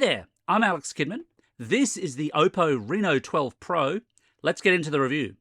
there, I'm Alex Kidman. This is the Oppo Reno 12 Pro. Let's get into the review.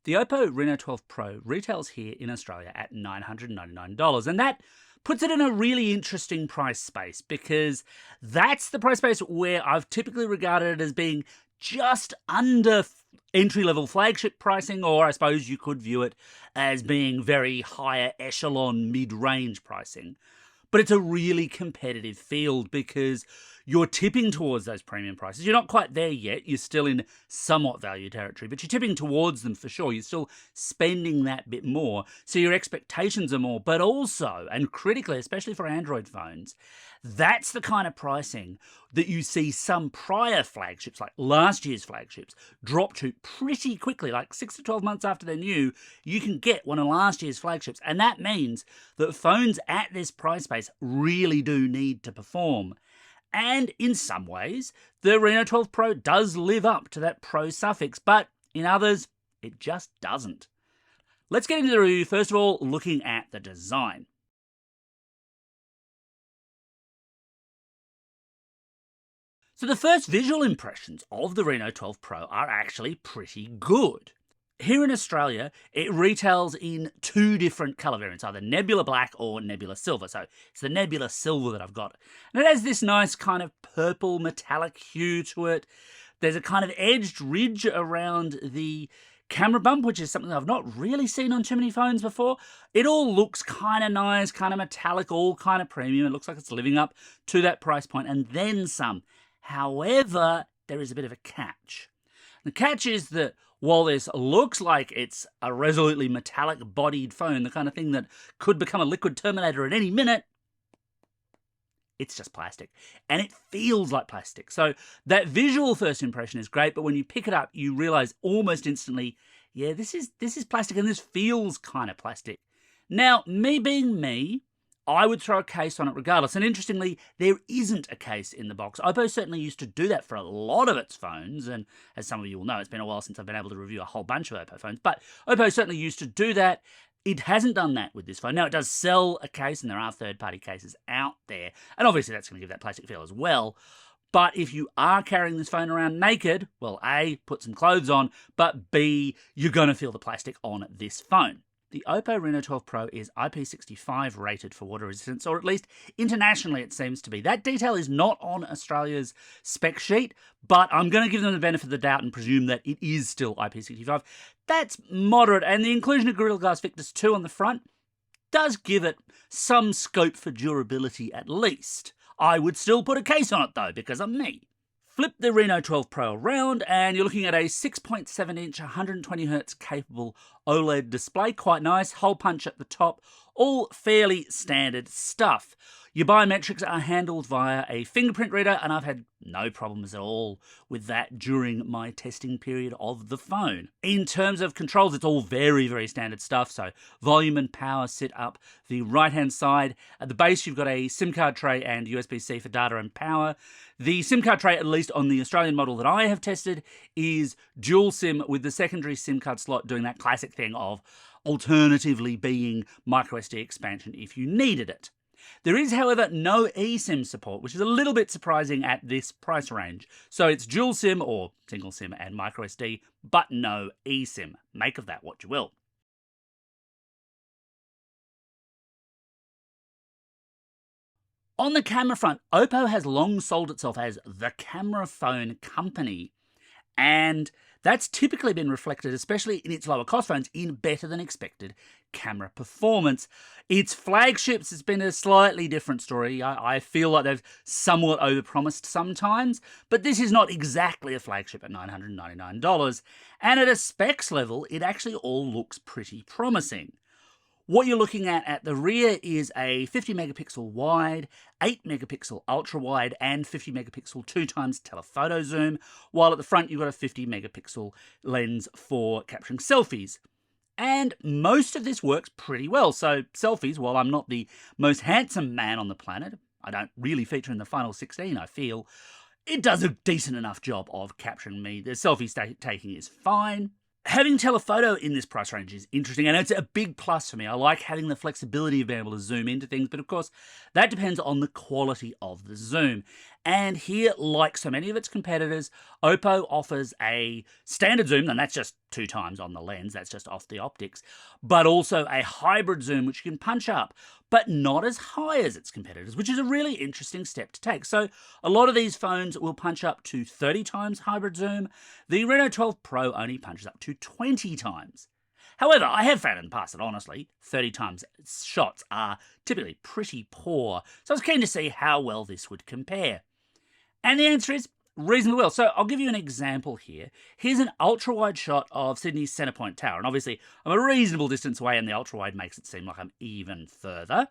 The Oppo Reno 12 Pro retails here in Australia at $999, and that puts it in a really interesting price space because that's the price space where I've typically regarded it as being just under entry-level flagship pricing, or I suppose you could view it as being very higher echelon mid-range pricing. But it's a really competitive field because you're tipping towards those premium prices. You're not quite there yet. You're still in somewhat value territory, but you're tipping towards them for sure. You're still spending that bit more, so your expectations are more. But also, and critically, especially for Android phones, that's the kind of pricing that you see some prior flagships, like last year's flagships, drop to pretty quickly. Like 6 to 12 months after they're new, you can get one of last year's flagships. And that means that phones at this price space really do need to perform. And in some ways, the Reno 12 Pro does live up to that Pro suffix, but in others, it just doesn't. Let's get into the review, first of all, looking at the design. So the first visual impressions of the Reno 12 Pro are actually pretty good. Here in Australia, it retails in two different colour variants, either Nebula Black or Nebula Silver. So it's the Nebula Silver that I've got. And it has this nice kind of purple metallic hue to it. There's a kind of edged ridge around the camera bump, which is something I've not really seen on too many phones before. It all looks kind of nice, kind of metallic, all kind of premium. It looks like it's living up to that price point, and then some. However, there is a bit of a catch. The catch is that while this looks like it's a resolutely metallic-bodied phone, the kind of thing that could become a liquid Terminator at any minute, it's just plastic. And it feels like plastic. So that visual first impression is great, but when you pick it up, you realize almost instantly, yeah, this is plastic, and this feels kind of plastic. Now, me being me, I would throw a case on it regardless. And interestingly, there isn't a case in the box. Oppo certainly used to do that for a lot of its phones. And as some of you will know, it's been a while since I've been able to review a whole bunch of Oppo phones. But Oppo certainly used to do that. It hasn't done that with this phone. Now, it does sell a case, and there are third-party cases out there. And obviously, that's going to give that plastic feel as well. But if you are carrying this phone around naked, well, A, put some clothes on, but B, you're going to feel the plastic on this phone. The Oppo Reno 12 Pro is IP65 rated for water resistance, or at least internationally it seems to be. That detail is not on Australia's spec sheet, but I'm going to give them the benefit of the doubt and presume that it is still IP65. That's moderate, and the inclusion of Gorilla Glass Victus 2 on the front does give it some scope for durability at least. I would still put a case on it though, because I'm me. Flip the Reno 12 Pro around and you're looking at a 6.7-inch 120Hz capable OLED display. Quite nice, hole punch at the top, all fairly standard stuff. Your biometrics are handled via a fingerprint reader, and I've had no problems at all with that during my testing period of the phone. In terms of controls, it's all very, very standard stuff. So volume and power sit up the right-hand side. At the base, you've got a SIM card tray and USB-C for data and power. The SIM card tray, at least on the Australian model that I have tested, is dual SIM with the secondary SIM card slot doing that classic thing of alternatively being microSD expansion if you needed it. There is, however, no eSIM support, which is a little bit surprising at this price range. So it's dual SIM or single SIM and microSD, but no eSIM. Make of that what you will. On the camera front, Oppo has long sold itself as the camera phone company, and that's typically been reflected, especially in its lower cost phones, in better than expected camera performance. Its flagships has been a slightly different story. I feel like they've somewhat overpromised sometimes, but this is not exactly a flagship at $999. And at a specs level, it actually all looks pretty promising. What you're looking at the rear is a 50 megapixel wide, 8 megapixel ultra wide, and 50 megapixel 2x telephoto zoom, while at the front you've got a 50 megapixel lens for capturing selfies. And most of this works pretty well. So selfies, while I'm not the most handsome man on the planet, I don't really feature in the final 16, I feel, it does a decent enough job of capturing me. The selfie taking is fine. Having telephoto in this price range is interesting, and it's a big plus for me. I like having the flexibility of being able to zoom into things, but of course, that depends on the quality of the zoom. And here, like so many of its competitors, Oppo offers a standard zoom, and that's just 2 times on the lens, that's just off the optics, but also a hybrid zoom, which you can punch up, but not as high as its competitors, which is a really interesting step to take. So a lot of these phones will punch up to 30 times hybrid zoom. The Reno 12 Pro only punches up to 20 times. However, I have found in the past that honestly, 30 times shots are typically pretty poor, so I was keen to see how well this would compare. And the answer is reasonably well. So I'll give you an example here. Here's an ultra-wide shot of Sydney's Centrepoint Tower, and obviously I'm a reasonable distance away and the ultra-wide makes it seem like I'm even further.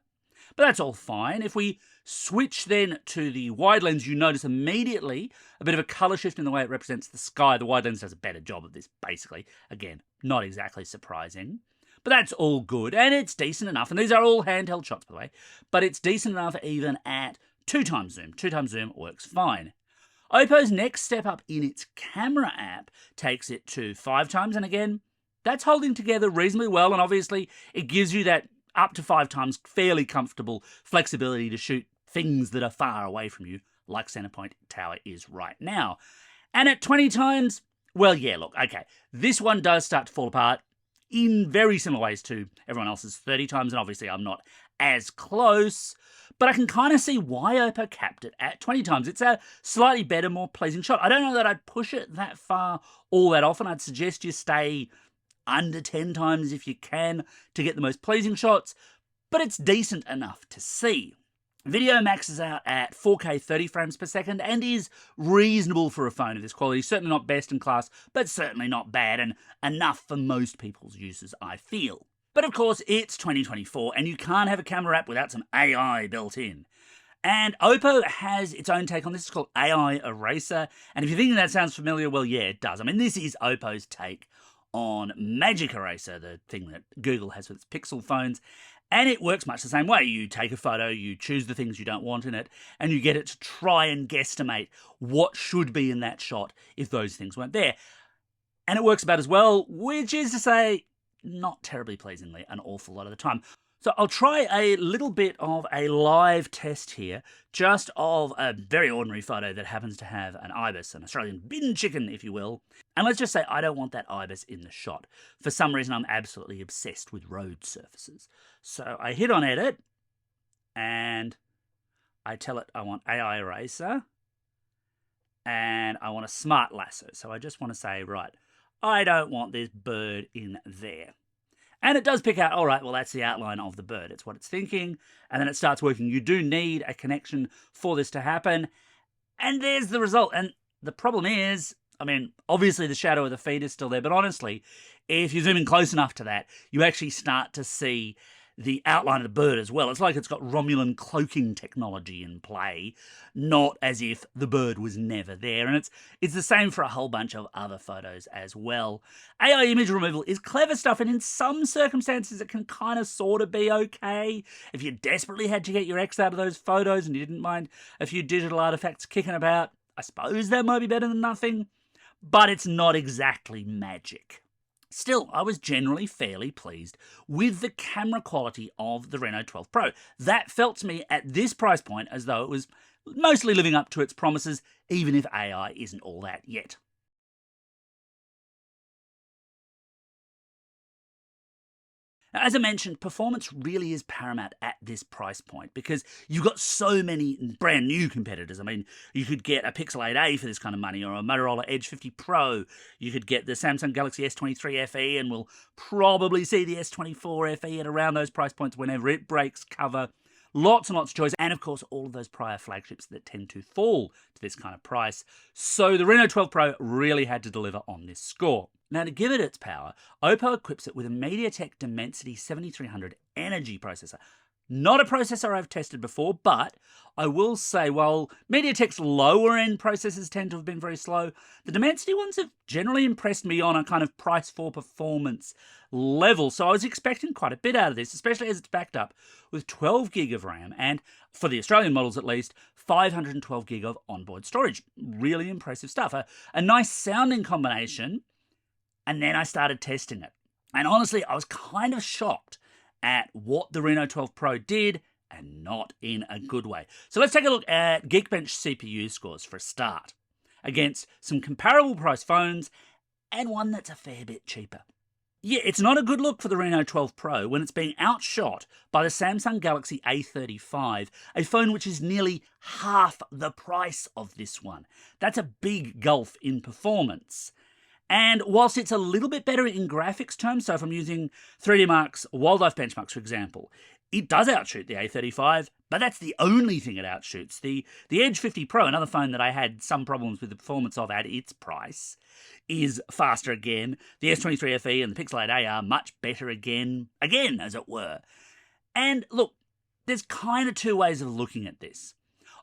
But that's all fine. If we switch then to the wide lens, you notice immediately a bit of a colour shift in the way it represents the sky. The wide lens does a better job of this, basically. Again, not exactly surprising. But that's all good, and it's decent enough. And these are all handheld shots, by the way. But it's decent enough even at 2 times zoom. 2 times zoom works fine. Oppo's next step up in its camera app takes it to 5 times, and again, that's holding together reasonably well, and obviously it gives you that up to 5 times fairly comfortable flexibility to shoot things that are far away from you, like Centrepoint Tower is right now. And at 20 times, well, yeah, look, okay, this one does start to fall apart in very similar ways to everyone else's 30 times, and obviously I'm not as close, but I can kind of see why Oppo capped it at 20 times. It's a slightly better, more pleasing shot. I don't know that I'd push it that far all that often. I'd suggest you stay under 10 times if you can to get the most pleasing shots, but it's decent enough to see. Video maxes out at 4K 30 frames per second and is reasonable for a phone of this quality. Certainly not best in class, but certainly not bad, and enough for most people's uses, I feel. But of course, it's 2024, and you can't have a camera app without some AI built in. And Oppo has its own take on this. It's called AI Eraser, and if you're thinking that sounds familiar, well, yeah, it does. I mean, this is Oppo's take on Magic Eraser, the thing that Google has with its Pixel phones, and it works much the same way. You take a photo, you choose the things you don't want in it, and you get it to try and guesstimate what should be in that shot if those things weren't there. And it works about as well, which is to say, not terribly pleasingly an awful lot of the time. So I'll try a little bit of a live test here, just of a very ordinary photo that happens to have an ibis, an Australian bin chicken, if you will. And let's just say I don't want that ibis in the shot. For some reason, I'm absolutely obsessed with road surfaces. So I hit on edit, and I tell it I want AI Eraser, and I want a smart lasso. So I just want to say, right, I don't want this bird in there. And it does pick out, all right, well, that's the outline of the bird. It's what it's thinking. And then it starts working. You do need a connection for this to happen. And there's the result. And the problem is, I mean, obviously the shadow of the feet is still there. But honestly, if you zoom in close enough to that, you actually start to see the outline of the bird as well. It's like it's got Romulan cloaking technology in play, not as if the bird was never there. And it's the same for a whole bunch of other photos as well. AI image removal is clever stuff, and in some circumstances it can kind of sort of be okay. If you desperately had to get your ex out of those photos and you didn't mind a few digital artifacts kicking about, I suppose that might be better than nothing, but it's not exactly magic. Still, I was generally fairly pleased with the camera quality of the Reno 12 Pro. That felt to me at this price point as though it was mostly living up to its promises, even if AI isn't all that yet. Now, as I mentioned, performance really is paramount at this price point because you've got so many brand new competitors. I mean, you could get a Pixel 8a for this kind of money, or a Motorola Edge 50 Pro. You could get the Samsung Galaxy S23 FE, and we'll probably see the S24 FE at around those price points whenever it breaks cover. Lots and lots of choice, and of course all of those prior flagships that tend to fall to this kind of price. So the Reno 12 Pro really had to deliver on this score. Now, to give it its power, Oppo equips it with a MediaTek Dimensity 7300 Energy processor. Not a processor I've tested before, but I will say, while MediaTek's lower-end processors tend to have been very slow, the Dimensity ones have generally impressed me on a kind of price-for-performance level. So I was expecting quite a bit out of this, especially as it's backed up with 12 gig of RAM and, for the Australian models at least, 512 gig of onboard storage. Really impressive stuff. A nice sounding combination. and then I started testing it. And honestly, I was kind of shocked at what the Reno 12 Pro did, and not in a good way. So let's take a look at Geekbench CPU scores for a start, against some comparable price phones and one that's a fair bit cheaper. Yeah, it's not a good look for the Reno 12 Pro when it's being outshot by the Samsung Galaxy A35, a phone which is nearly half the price of this one. That's a big gulf in performance. And whilst it's a little bit better in graphics terms, so if I'm using 3D Mark's Wildlife benchmarks, for example, it does outshoot the A35, but that's the only thing it outshoots. The Edge 50 Pro, another phone that I had some problems with the performance of at its price, is faster again. The S23 FE and the Pixel 8a are much better again, as it were. And look, there's kind of two ways of looking at this.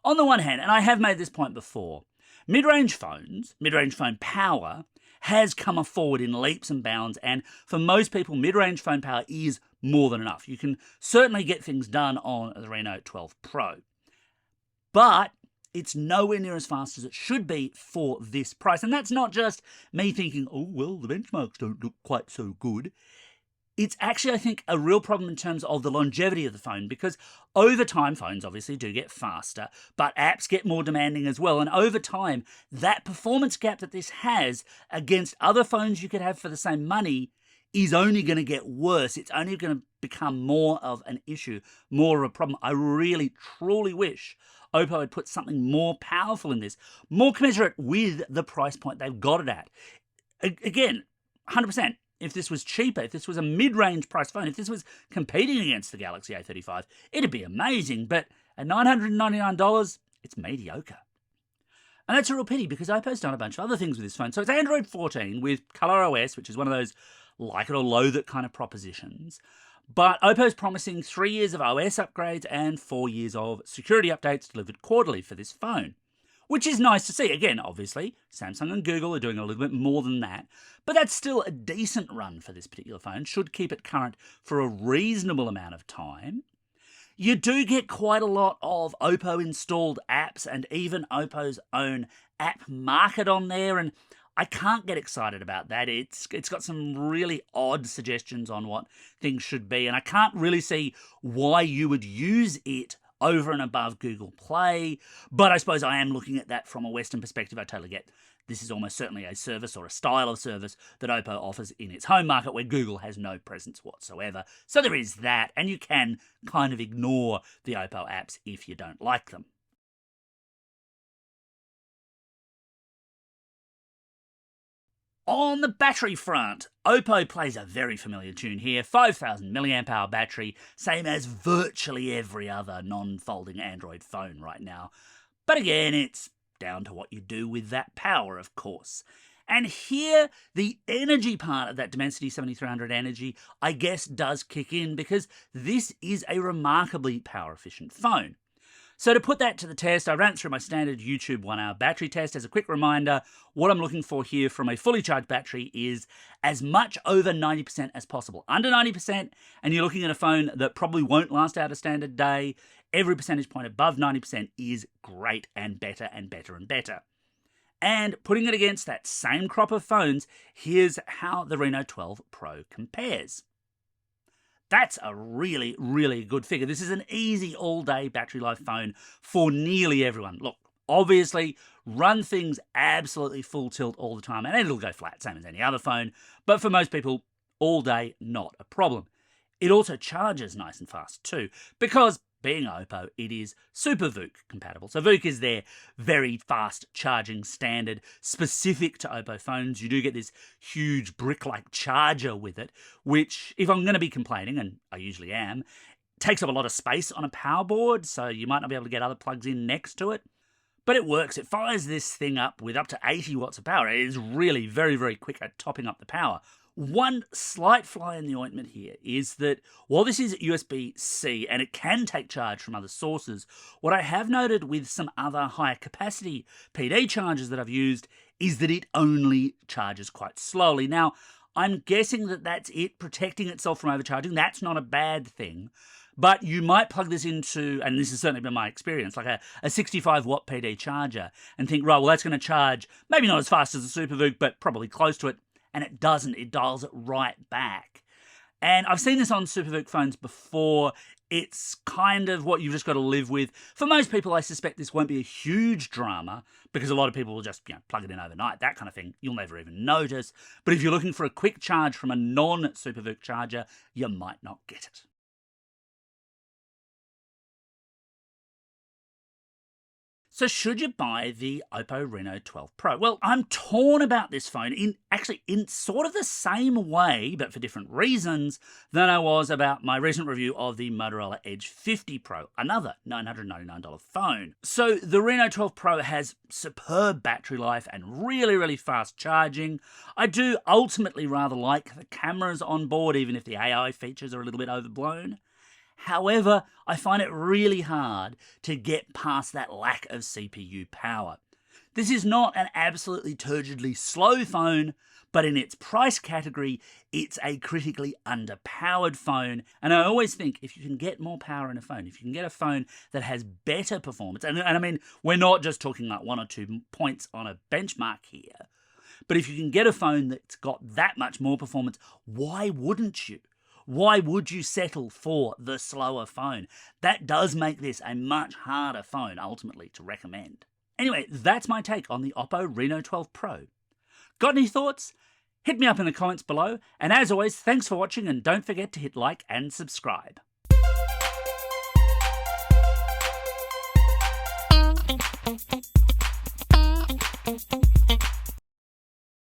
On the one hand, and I have made this point before, mid-range phone power has come forward in leaps and bounds, and for most people, mid-range phone power is more than enough. You can certainly get things done on the Reno 12 Pro. But it's nowhere near as fast as it should be for this price. And that's not just me thinking, oh, well, the benchmarks don't look quite so good. It's actually, I think, a real problem in terms of the longevity of the phone, because over time, phones obviously do get faster, but apps get more demanding as well. And over time, that performance gap that this has against other phones you could have for the same money is only going to get worse. It's only going to become more of an issue, more of a problem. I really, truly wish Oppo had put something more powerful in this, more commensurate with the price point they've got it at. Again, 100%. If this was cheaper, if this was a mid-range price phone, if this was competing against the Galaxy A35, it'd be amazing. But at $999, it's mediocre. And that's a real pity, because Oppo's done a bunch of other things with this phone. So it's Android 14 with ColorOS, which is one of those like it or loathe it kind of propositions. But Oppo's promising 3 years of OS upgrades and 4 years of security updates delivered quarterly for this phone, which is nice to see. Again, obviously, Samsung and Google are doing a little bit more than that, but that's still a decent run for this particular phone. Should keep it current for a reasonable amount of time. You do get quite a lot of Oppo installed apps and even Oppo's own app market on there, and I can't get excited about that. It's got some really odd suggestions on what things should be, and I can't really see why you would use it over and above Google Play, but I suppose I am looking at that from a Western perspective. I totally get this is almost certainly a service or a style of service that Oppo offers in its home market where Google has no presence whatsoever. So there is that, and you can kind of ignore the Oppo apps if you don't like them. On the battery front, Oppo plays a very familiar tune here. 5,000 mAh battery, same as virtually every other non-folding Android phone right now. But again, it's down to what you do with that power, of course. And here, the energy part of that Dimensity 7300 energy, I guess, does kick in, because this is a remarkably power-efficient phone. So to put that to the test, I ran through my standard YouTube 1-hour battery test. As a quick reminder, what I'm looking for here from a fully charged battery is as much over 90% as possible. Under 90%, and you're looking at a phone that probably won't last out a standard day, every percentage point above 90% is great and better and better and better. And putting it against that same crop of phones, here's how the Reno 12 Pro compares. That's a really, really good figure. This is an easy all-day battery life phone for nearly everyone. Look, obviously, run things absolutely full tilt all the time, and it'll go flat, same as any other phone. But for most people, all day, not a problem. It also charges nice and fast too, because being Oppo, it is Super VOOC compatible. So VOOC is their very fast charging standard specific to Oppo phones. You do get this huge brick-like charger with it, which, if I'm going to be complaining, and I usually am, takes up a lot of space on a power board, so you might not be able to get other plugs in next to it. But it works. It fires this thing up with up to 80 watts of power. It is really very, very quick at topping up the power. One slight fly in the ointment here is that while this is USB-C and it can take charge from other sources, what I have noted with some other higher capacity PD chargers that I've used is that it only charges quite slowly. Now, I'm guessing that that's it protecting itself from overcharging. That's not a bad thing. But you might plug this into, and this has certainly been my experience, like a 65 watt PD charger and think, right, well, that's going to charge maybe not as fast as a Super VOOC, but probably close to it. and it doesn't. It dials it right back. And I've seen this on SuperVOOC phones before. It's kind of what you've just got to live with. For most people, I suspect this won't be a huge drama because a lot of people will just plug it in overnight, that kind of thing. You'll never even notice. But if you're looking for a quick charge from a non-SuperVOOC charger, you might not get it. So should you buy the Oppo Reno 12 Pro? Well, I'm torn about this phone in sort of the same way, but for different reasons, than I was about my recent review of the Motorola Edge 50 Pro, another $999 phone. So the Reno 12 Pro has superb battery life and really, really fast charging. I do ultimately rather like the cameras on board, even if the AI features are a little bit overblown. However, I find it really hard to get past that lack of CPU power. This is not an absolutely turgidly slow phone, but in its price category, it's a critically underpowered phone. And I always think if you can get more power in a phone, if you can get a phone that has better performance, and I mean, we're not just talking like 1 or 2 points on a benchmark here, but if you can get a phone that's got that much more performance, why wouldn't you? Why would you settle for the slower phone? That does make this a much harder phone, ultimately, to recommend. Anyway, that's my take on the Oppo Reno 12 Pro. Got any thoughts? Hit me up in the comments below, and as always, thanks for watching, and don't forget to hit like and subscribe.